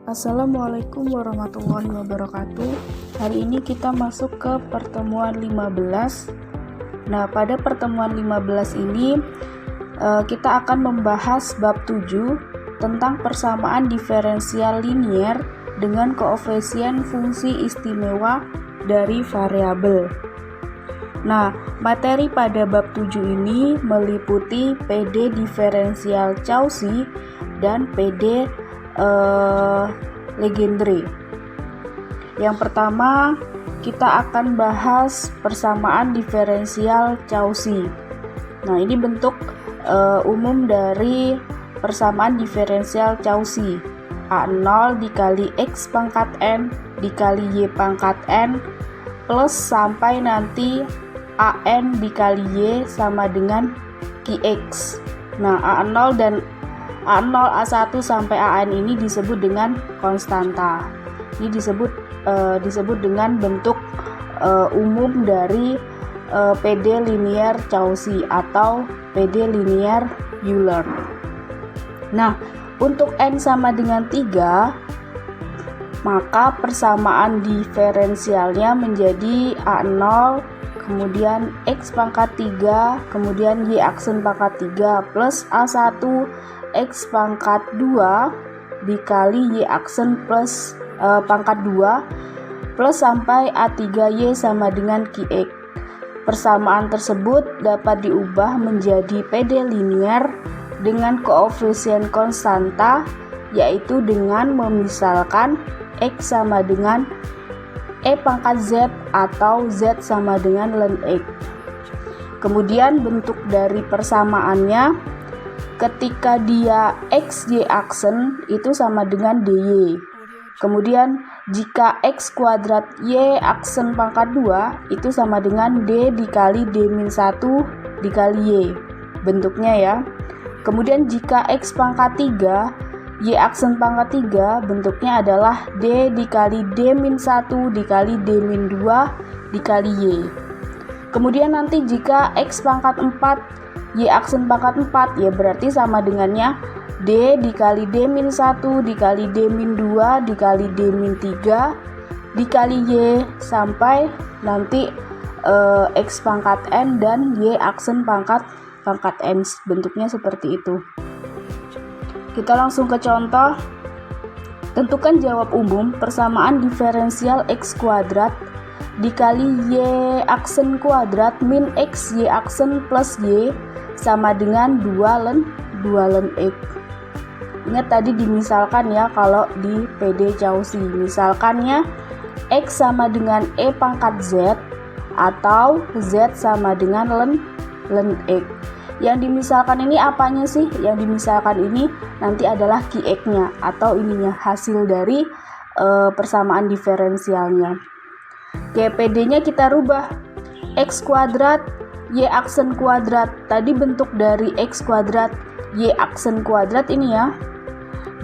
Assalamualaikum warahmatullahi wabarakatuh. Hari ini kita masuk ke pertemuan 15. Nah, pada pertemuan 15 ini kita akan membahas bab 7 tentang persamaan diferensial linier dengan koefisien fungsi istimewa dari variabel. Nah, materi pada bab 7 ini meliputi PD diferensial Cauchy dan PD Legendre. Yang pertama, kita akan bahas persamaan diferensial Cauchy. Nah, ini bentuk umum dari persamaan diferensial Cauchy. A0 dikali X pangkat N dikali Y pangkat N plus sampai nanti AN dikali Y sama dengan QX. Nah, A0 dan A0, A1 sampai AN ini disebut dengan konstanta. Ini disebut dengan bentuk umum dari PD linear Cauchy atau PD linear Euler. Nah, untuk N sama dengan 3, maka persamaan diferensialnya menjadi A0, kemudian X pangkat 3, kemudian Y aksen pangkat 3 plus A1 X pangkat 2 dikali Y aksen plus pangkat 2 plus sampai A3Y sama dengan QX. Persamaan tersebut dapat diubah menjadi PD linear dengan koefisien konstanta, yaitu dengan memisalkan X sama dengan E pangkat Z atau Z sama dengan ln X. Kemudian bentuk dari persamaannya ketika dia XY aksen itu sama dengan DY. Kemudian jika X kuadrat Y aksen pangkat 2 itu sama dengan D dikali D-1 dikali Y. Bentuknya ya. Kemudian jika X pangkat 3 Y aksen pangkat 3 bentuknya adalah D dikali D-1 dikali D-2 dikali Y. Kemudian nanti jika X pangkat 4 Y aksen pangkat 4 ya berarti sama dengannya D dikali D-1 dikali D-2 dikali D-3 dikali Y sampai nanti X pangkat N dan Y aksen pangkat N. Bentuknya seperti itu. Kita langsung ke contoh. Tentukan jawab umum persamaan diferensial X kuadrat dikali Y aksen kuadrat min X Y aksen plus Y sama dengan 2 ln X. Ingat tadi dimisalkan ya kalau di PD Cauchy. Misalkannya X sama dengan E pangkat Z atau Z sama dengan ln X. Yang dimisalkan ini apanya sih? Yang dimisalkan ini nanti adalah QX-nya atau ininya hasil dari persamaan diferensialnya. Oke, PD-nya kita rubah. X kuadrat Y aksen kuadrat. Tadi bentuk dari X kuadrat Y aksen kuadrat ini ya.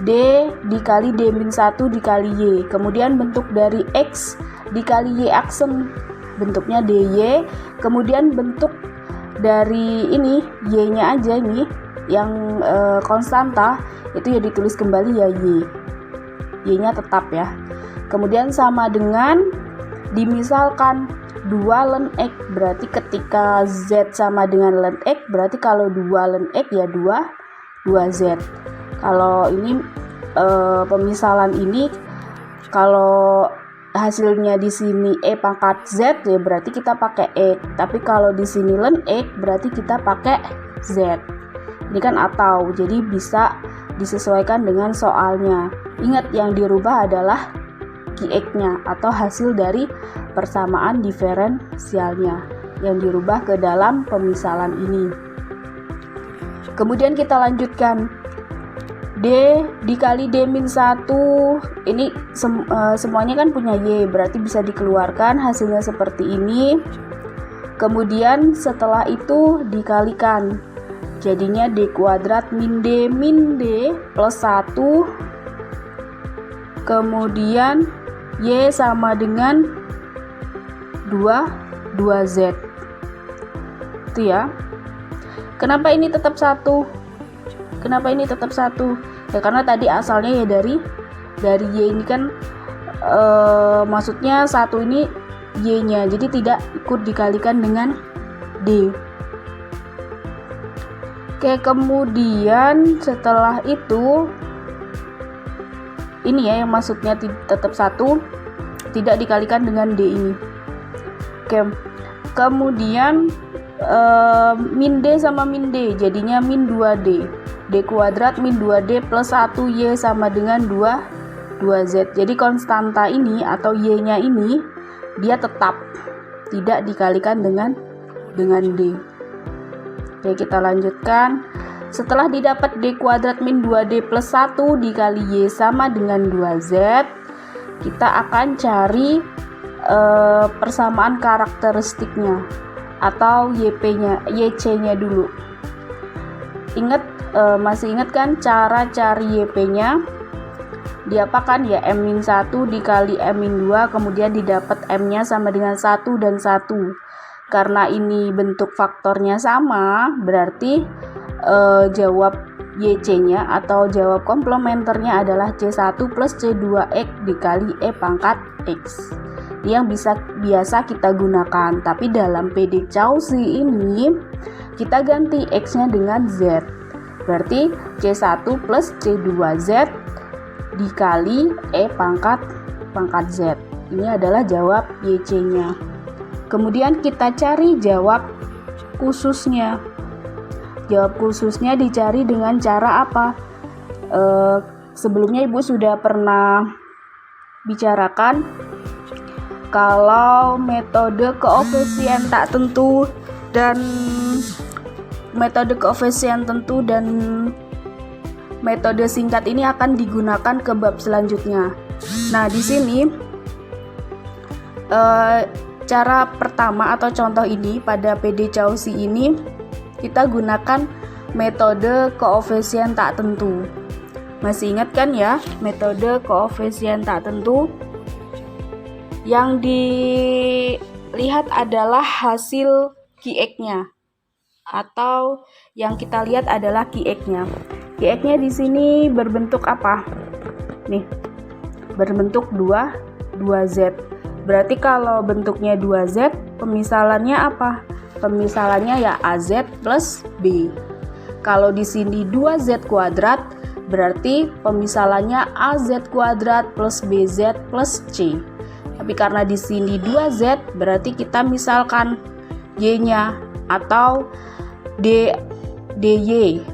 D dikali D-1 dikali Y. Kemudian bentuk dari X dikali Y aksen. Bentuknya DY. Kemudian bentuk dari ini Y-nya aja ini yang konstanta itu ya ditulis kembali ya Y-nya tetap ya. Kemudian sama dengan dimisalkan 2 ln X, berarti ketika Z sama dengan ln X berarti kalau 2 ln X ya 2Z. Kalau ini pemisalan ini kalau hasilnya di sini E pangkat Z ya berarti kita pakai X. Tapi kalau di sini ln X berarti kita pakai Z. Ini kan atau, jadi bisa disesuaikan dengan soalnya. Ingat yang dirubah adalah QX-nya atau hasil dari persamaan diferensialnya yang dirubah ke dalam pemisalan ini. Kemudian kita lanjutkan. D dikali D-1 ini semuanya kan punya Y, berarti bisa dikeluarkan hasilnya seperti ini. Kemudian setelah itu dikalikan, jadinya D kuadrat min D plus 1. Kemudian Y sama dengan 2Z. Itu ya. Kenapa ini tetap 1? Kenapa ini tetap 1? ya karena tadi asalnya ya dari Y ini kan maksudnya 1 ini Y nya, jadi tidak ikut dikalikan dengan D. Oke, kemudian setelah itu ini ya yang maksudnya tetap 1 tidak dikalikan dengan D ini. Oke, kemudian min D sama min D jadinya min 2D, D kuadrat min 2D plus 1Y sama dengan 2Z. Jadi konstanta ini atau Y nya ini dia tetap tidak dikalikan dengan D. Oke, kita lanjutkan. Setelah didapat D kuadrat min 2D plus 1 dikali Y sama dengan 2Z, kita akan cari persamaan karakteristiknya atau YC-nya dulu. Masih ingat kan cara cari YP-nya? Diapakan ya M-1 dikali M-2, kemudian didapat M-nya sama dengan 1 dan 1. Karena ini bentuk faktornya sama, berarti jawab YC-nya atau jawab komplementernya adalah C1 plus C2X dikali E pangkat X. Yang biasa kita gunakan, tapi dalam PD Cauchy ini kita ganti X-nya dengan Z. Berarti C1 plus C2Z dikali E pangkat Z. Ini adalah jawab YC-nya. Kemudian kita cari jawab khususnya. Jawab khususnya dicari dengan cara apa? Sebelumnya Ibu sudah pernah bicarakan kalau metode koefisien tak tentu dan metode singkat ini akan digunakan ke bab selanjutnya. Nah, di sini cara pertama atau contoh ini pada PD Cauchy ini kita gunakan metode koefisien tak tentu. Masih ingat kan ya metode koefisien tak tentu? Yang dilihat adalah hasil Qx-nya atau yang kita lihat adalah Qx-nya. Qx-nya di sini berbentuk apa? Nih, berbentuk 2Z. Berarti kalau bentuknya 2Z, pemisalannya apa? Pemisalannya ya AZ plus B. Kalau di sini 2Z kuadrat, berarti pemisalannya AZ kuadrat plus BZ plus C. Tapi karena di sini 2Z, berarti kita misalkan Y-nya atau DY.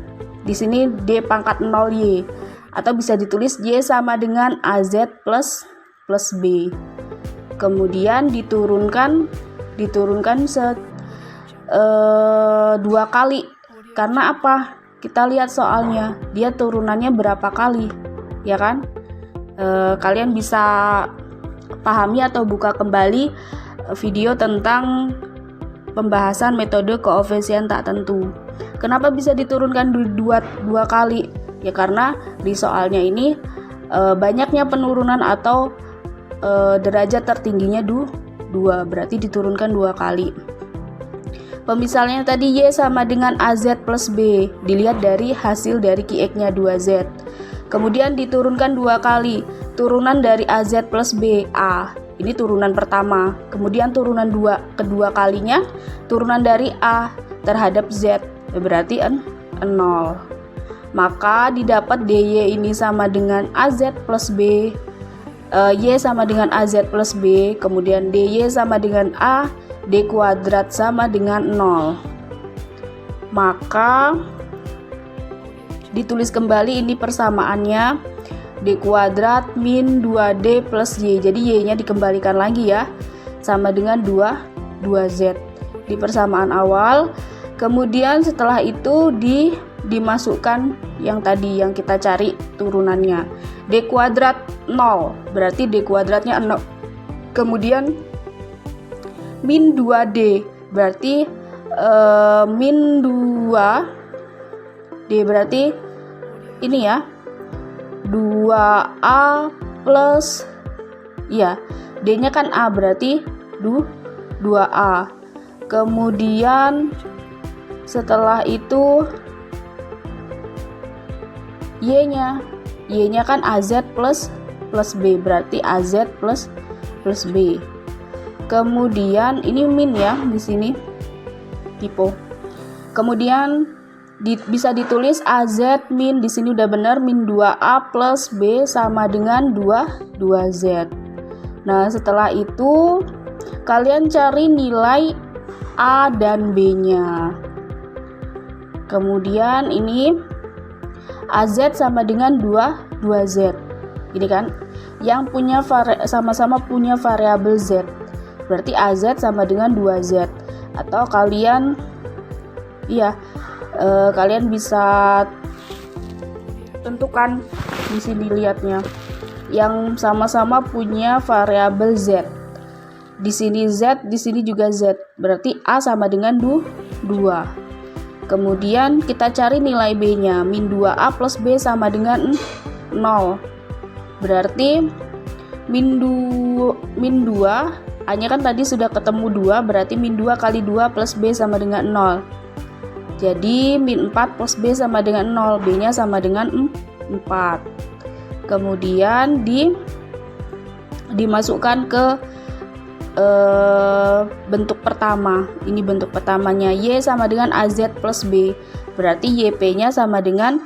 Di sini D pangkat 0Y. Atau bisa ditulis Y sama dengan AZ plus B. Kemudian diturunkan 2 kali. Karena apa? Kita lihat soalnya, dia turunannya berapa kali, ya kan? Kalian bisa pahami atau buka kembali video tentang pembahasan metode koefisien tak tentu. Kenapa bisa diturunkan dua kali? Ya karena di soalnya ini banyaknya penurunan atau derajat tertingginya 2, berarti diturunkan 2 kali. Pemisalnya tadi Y sama dengan AZ plus B, dilihat dari hasil dari Qx-nya 2Z. Kemudian diturunkan 2 kali, turunan dari AZ plus B, A. Ini turunan pertama. Kemudian turunan kedua kalinya, turunan dari A terhadap Z, berarti 0. Maka didapat DY ini sama dengan AZ plus B, Y sama dengan AZ plus B, kemudian DY sama dengan A, D kuadrat sama dengan 0. Maka ditulis kembali ini persamaannya, D kuadrat min 2D plus Y. Jadi Y-nya dikembalikan lagi ya, sama dengan 2Z di persamaan awal. Kemudian setelah itu dimasukkan yang tadi yang kita cari turunannya. D kuadrat 0, berarti D kuadratnya 0. Kemudian min 2D, berarti min 2D, berarti ini ya 2A plus, ya D nya kan A, berarti 2A. Kemudian setelah itu Y nya Y-nya kan AZ plus B, berarti AZ plus B. Kemudian ini min ya di sini, typo. Kemudian bisa ditulis AZ min, di sini udah benar, min 2A plus B sama dengan 2Z. Nah, setelah itu kalian cari nilai A dan B-nya. Kemudian ini AZ sama dengan 2Z. Ini kan yang punya sama-sama punya variabel Z. Berarti AZ sama dengan 2Z. Atau kalian kalian bisa tentukan di sini lihatnya yang sama-sama punya variabel Z. Di sini Z, di sini juga Z. Berarti A sama dengan 2. Kemudian kita cari nilai B-nya, min 2A plus B sama dengan 0. Berarti min 2, A-nya kan tadi sudah ketemu 2, berarti min 2 kali 2 plus B sama dengan 0. Jadi min 4 plus B sama dengan 0, B-nya sama dengan 4. Kemudian dimasukkan ke bentuk pertama. Ini bentuk pertamanya, Y sama dengan AZ plus B, berarti YP-nya sama dengan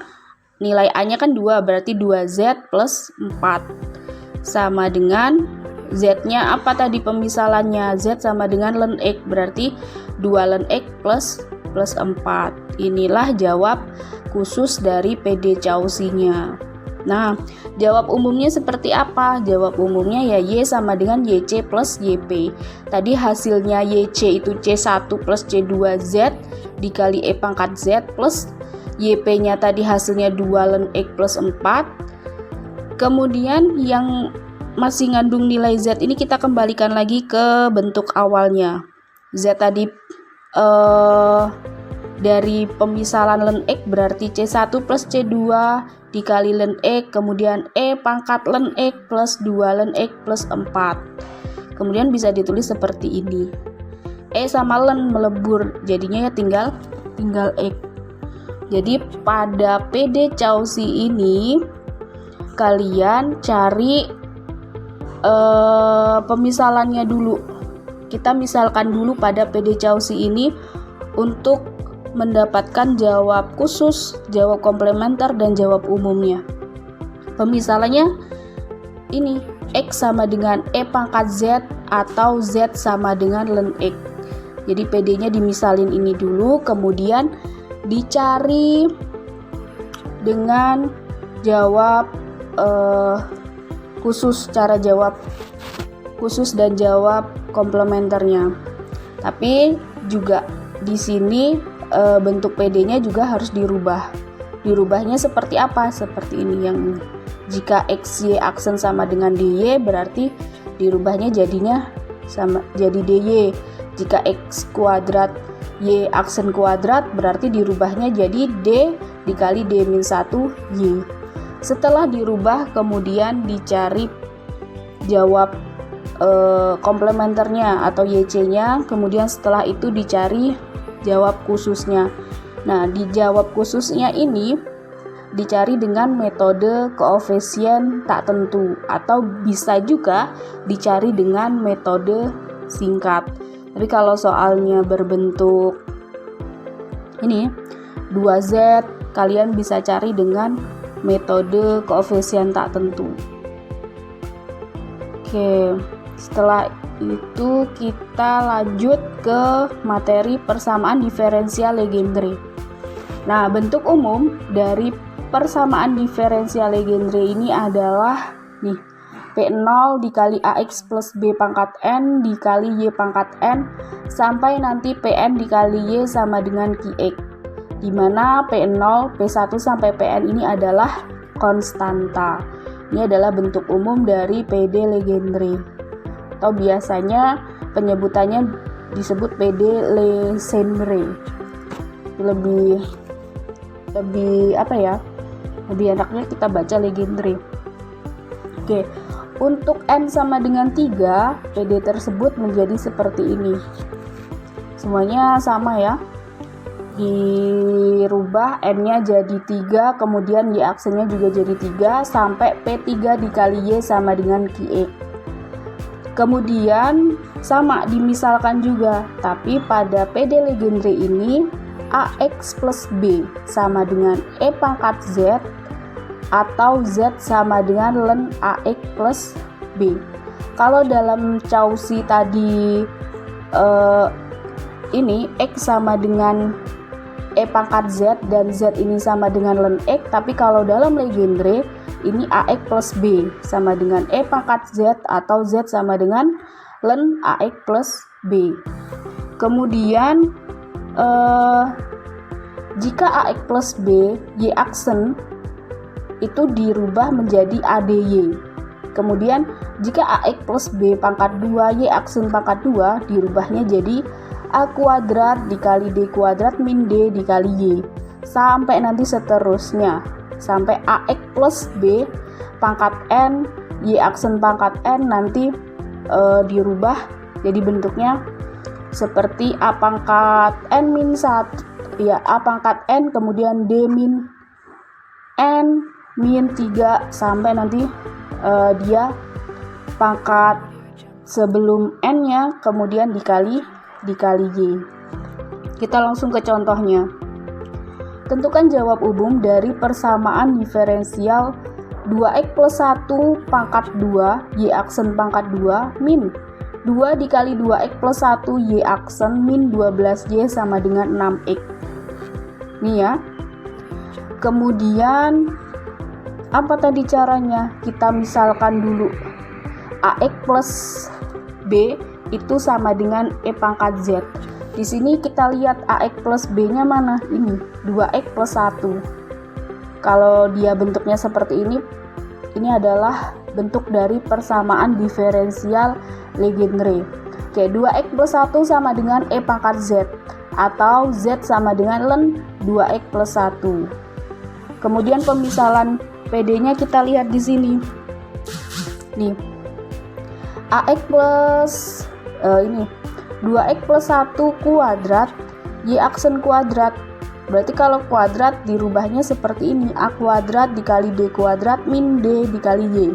nilai A-nya kan 2, berarti 2Z plus 4 sama dengan Z-nya apa tadi pemisalannya, Z sama dengan ln X, berarti 2 ln X plus 4. Inilah jawab khusus dari PD Cauchy-nya. Nah, jawab umumnya seperti apa? Jawab umumnya ya Y sama dengan YC plus YP. Tadi hasilnya YC itu C1 plus C2Z dikali E pangkat Z plus YP-nya tadi hasilnya 2 ln X plus 4. Kemudian yang masih ngandung nilai Z ini kita kembalikan lagi ke bentuk awalnya. Z tadi dari pemisalan ln X berarti C1 plus C2 dikali ln X, kemudian E pangkat ln X plus 2 ln X plus 4. Kemudian bisa ditulis seperti ini. E sama ln melebur, jadinya ya tinggal X. Jadi pada PD Cauchy ini kalian cari pemisalannya dulu. Kita misalkan dulu pada PD Cauchy ini untuk mendapatkan jawab khusus, jawab komplementer, dan jawab umumnya. Pemisalannya ini, X sama dengan E pangkat Z atau Z sama dengan ln X. Jadi PD-nya dimisalin ini dulu, kemudian dicari dengan jawab khusus, cara jawab khusus dan jawab komplementernya. Tapi juga di sini bentuk PD-nya juga harus dirubah. Dirubahnya seperti apa? Seperti ini yang jika XY aksen sama dengan DY berarti dirubahnya jadinya sama jadi DY. Jika X kuadrat Y aksen kuadrat berarti dirubahnya jadi D dikali D-1Y. Setelah dirubah kemudian dicari jawab komplementernya atau YC-nya, kemudian setelah itu dicari jawab khususnya. Nah, di jawab khususnya ini dicari dengan metode koefisien tak tentu atau bisa juga dicari dengan metode singkat. Tapi kalau soalnya berbentuk ini 2Z, kalian bisa cari dengan metode koefisien tak tentu. Oke, setelah itu kita lanjut ke materi persamaan diferensial Legendre. Nah, bentuk umum dari persamaan diferensial Legendre ini adalah nih, P0 dikali AX plus B pangkat N dikali Y pangkat N sampai nanti PN dikali Y sama dengan QX, dimana P0, P1 sampai PN ini adalah konstanta. Ini adalah bentuk umum dari PD Legendre, atau biasanya penyebutannya disebut PD Legendre. Lebih apa ya? Lebih enaknya kita baca Legendre. Oke, untuk N sama dengan 3, PD tersebut menjadi seperti ini. Semuanya sama ya. dirubah n-nya jadi 3, kemudian y aksennya juga jadi 3 sampai P3 dikali y sama dengan QX. Kemudian sama dimisalkan juga, tapi pada PD Legendre ini AX plus B sama dengan E pangkat Z atau Z sama dengan ln AX plus B. Kalau dalam Cauchy tadi ini X sama dengan E pangkat Z dan Z ini sama dengan ln X, tapi kalau dalam Legendre ini AX plus B sama dengan E pangkat Z atau Z sama dengan ln AX plus B. Kemudian jika AX plus B, Y aksen itu dirubah menjadi ADY. Kemudian jika AX plus B pangkat 2, Y aksen pangkat 2 dirubahnya jadi A kuadrat dikali D kuadrat min D dikali Y. Sampai nanti seterusnya. Sampai AX plus B pangkat N, Y aksen pangkat N nanti dirubah jadi bentuknya seperti A pangkat N min 1, ya A pangkat N kemudian D min N min 3 sampai nanti dia pangkat sebelum n-nya kemudian dikali y. Kita langsung ke contohnya. Tentukan jawab umum dari persamaan diferensial 2x plus 1 pangkat 2 y aksen pangkat 2 min 2 dikali 2x plus 1 y aksen min 12y sama dengan 6x. Nih ya. Kemudian apa tadi caranya? Kita misalkan dulu AX plus B itu sama dengan E pangkat Z. Di sini kita lihat AX plus B-nya mana? Ini 2x plus 1. Kalau dia bentuknya seperti ini adalah bentuk dari persamaan diferensial Legendre. Oke, 2x plus 1 sama dengan E pangkat Z atau Z sama dengan ln 2x plus 1. Kemudian pemisalan PD-nya kita lihat di sini. Nih. AX plus ini 2x plus 1 kuadrat Y aksen kuadrat. Berarti kalau kuadrat dirubahnya seperti ini, A kuadrat dikali D kuadrat min D dikali Y.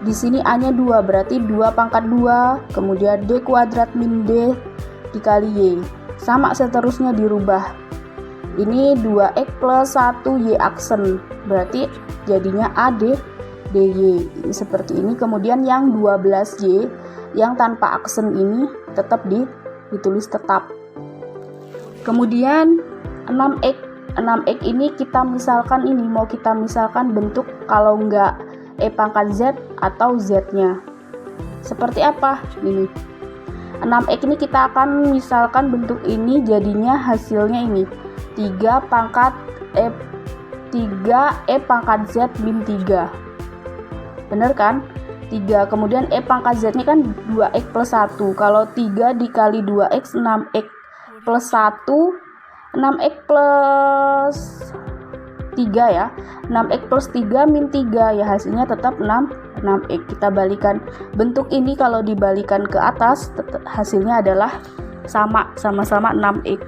Di sini A-nya 2, berarti 2 pangkat 2, kemudian D kuadrat min D dikali Y. Sama seterusnya dirubah. Ini 2x plus 1 Y aksen, berarti jadinya AD DY. Ini seperti ini. Kemudian yang 12Y yang tanpa aksen ini tetap ditulis tetap. Kemudian 6x ini kita misalkan mau kita misalkan bentuk kalau enggak E pangkat Z atau Z-nya. Seperti apa? Ini 6x ini kita akan misalkan bentuk ini jadinya hasilnya ini 3 pangkat E pangkat Z min 3. Bener kan? 3. Kemudian E pangkat Z nya kan 2x plus 1. Kalau 3 dikali 2x 6x plus 1, 6x plus 3 ya. 6x plus 3 min 3 ya, hasilnya tetap 6x. Kita balikan bentuk ini, kalau dibalikan ke atas hasilnya adalah sama-sama 6x.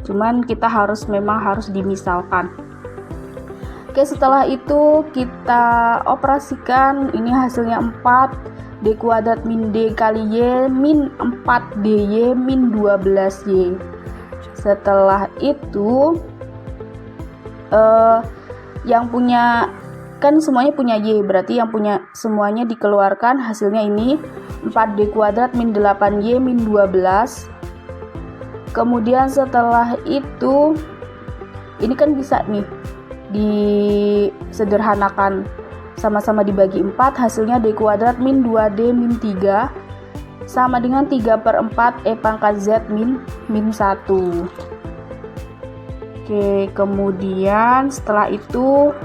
Cuman kita memang harus dimisalkan. Oke, setelah itu kita operasikan. Ini hasilnya 4 D kuadrat min D kali Y min 4 DY min 12Y. Setelah itu yang punya kan semuanya punya Y, berarti yang punya semuanya dikeluarkan, hasilnya ini 4D kuadrat min 8Y min 12. Kemudian setelah itu ini kan bisa nih disederhanakan, sama-sama dibagi 4, hasilnya D kuadrat min 2D min 3 sama dengan 3/4 E pangkat Z min 1. Oke, kemudian setelah itu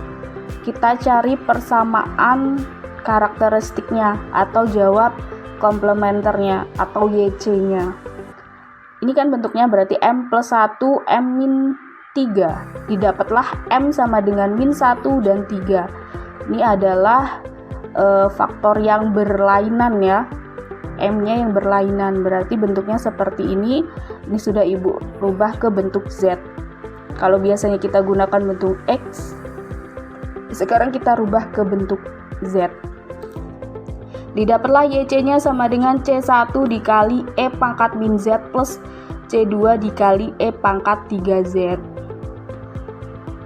kita cari persamaan karakteristiknya atau jawab komplementernya atau YC-nya. Ini kan bentuknya berarti M plus 1 M min 3. Didapatlah M sama dengan min 1 dan 3. Ini adalah faktor yang berlainan ya. M-nya yang berlainan, berarti bentuknya seperti ini. Ini sudah Ibu rubah ke bentuk Z. Kalau biasanya kita gunakan bentuk X, sekarang kita rubah ke bentuk Z. Didapatlah YC-nya sama dengan C1 dikali E pangkat min Z plus C2 dikali E pangkat 3Z.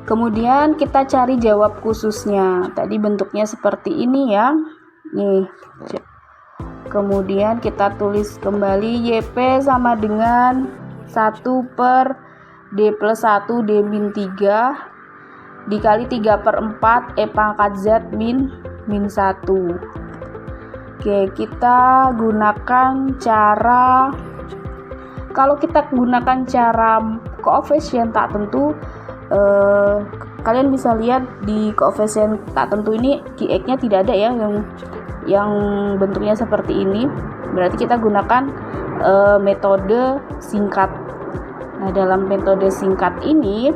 Kemudian kita cari jawab khususnya. Tadi bentuknya seperti ini ya. Nih. Kemudian kita tulis kembali YP sama dengan 1 per D plus 1 D min 3 dikali 3/4 E pangkat Z min 1. Oke, kita gunakan cara, kalau kita gunakan cara koefisien tak tentu, kalian bisa lihat di koefisien tak tentu ini Qx-nya tidak ada ya yang bentuknya seperti ini, berarti kita gunakan metode singkat. Nah, dalam metode singkat ini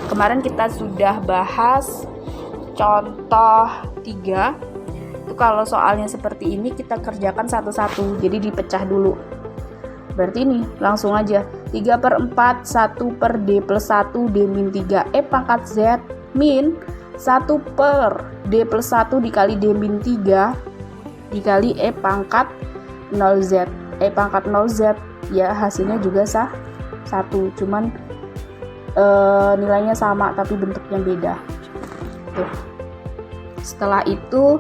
kemarin kita sudah bahas contoh 3. Itu kalau soalnya seperti ini kita kerjakan satu-satu, jadi dipecah dulu. Berarti ini langsung aja 3/4 1 per D plus 1 D min 3 E pangkat Z min 1 per D plus 1 dikali D min 3 dikali E pangkat 0Z. E pangkat 0Z ya hasilnya juga 1, cuman nilainya sama tapi bentuknya beda. Tuh. Setelah itu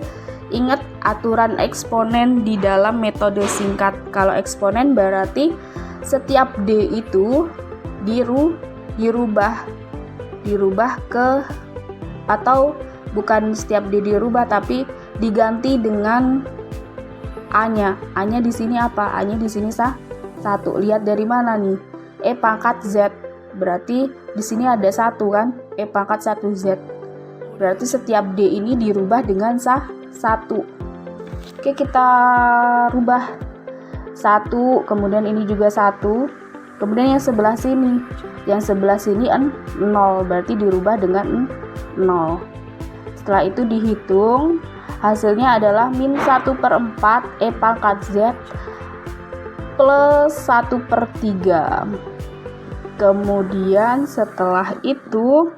ingat aturan eksponen di dalam metode singkat. Kalau eksponen berarti setiap D itu dirubah ke, atau bukan setiap D dirubah tapi diganti dengan A-nya. A-nya di sini apa? A-nya di sini 1. Lihat dari mana nih? E pangkat Z. Berarti di sini ada 1 kan? E pangkat 1Z. Berarti setiap D ini dirubah dengan 1. Oke, kita rubah 1, kemudian ini juga 1. Kemudian yang sebelah sini. Yang sebelah sini 0, berarti dirubah dengan 0. Setelah itu dihitung, hasilnya adalah min 1/4 E pangkat Z plus 1/3. Kemudian setelah itu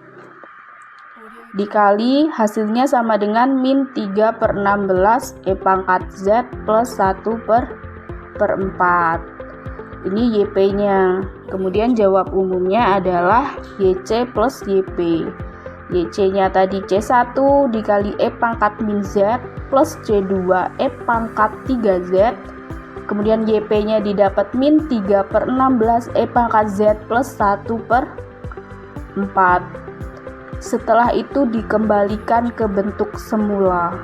dikali hasilnya sama dengan min 3/16 E pangkat Z plus 1/4. Ini YP-nya. Kemudian jawab umumnya adalah YC plus YP. YC-nya tadi C1 dikali E pangkat min Z plus C2 E pangkat 3Z. Kemudian YP-nya didapat min 3/16 E pangkat Z plus 1/4. Setelah itu dikembalikan ke bentuk semula.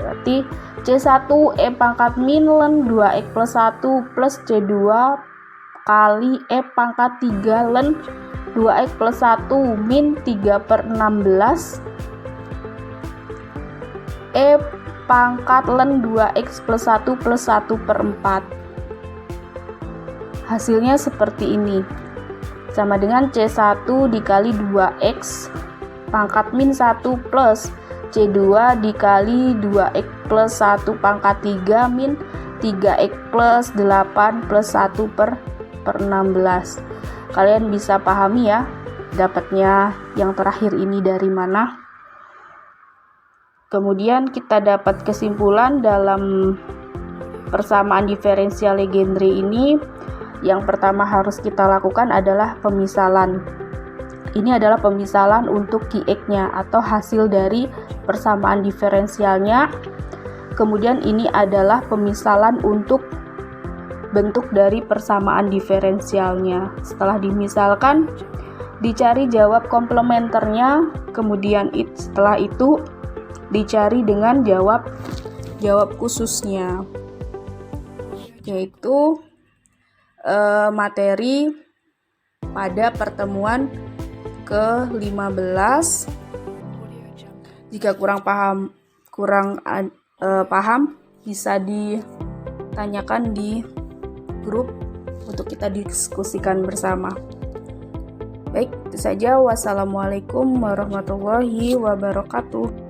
Berarti C1 E pangkat min len 2X plus 1 plus C2 kali E pangkat 3 len 2X plus 1 min 3/16 E pangkat len 2X plus 1 plus 1/4. Hasilnya seperti ini. Sama dengan C1 dikali 2X pangkat min 1 plus C2 dikali 2X plus 1 pangkat 3 min 3X plus 8 plus 1/16. Kalian bisa pahami ya dapatnya yang terakhir ini dari mana. Kemudian kita dapat kesimpulan dalam persamaan diferensial Legendre ini. Yang pertama harus kita lakukan adalah pemisalan. Ini adalah pemisalan untuk Qx-nya atau hasil dari persamaan diferensialnya. Kemudian ini adalah pemisalan untuk bentuk dari persamaan diferensialnya. Setelah dimisalkan, dicari jawab komplementernya. Kemudian setelah itu dicari dengan jawab khususnya, yaitu materi pada pertemuan ke-15. Jika kurang paham bisa ditanyakan di grup untuk kita diskusikan bersama. Baik, itu saja. Wassalamualaikum warahmatullahi wabarakatuh.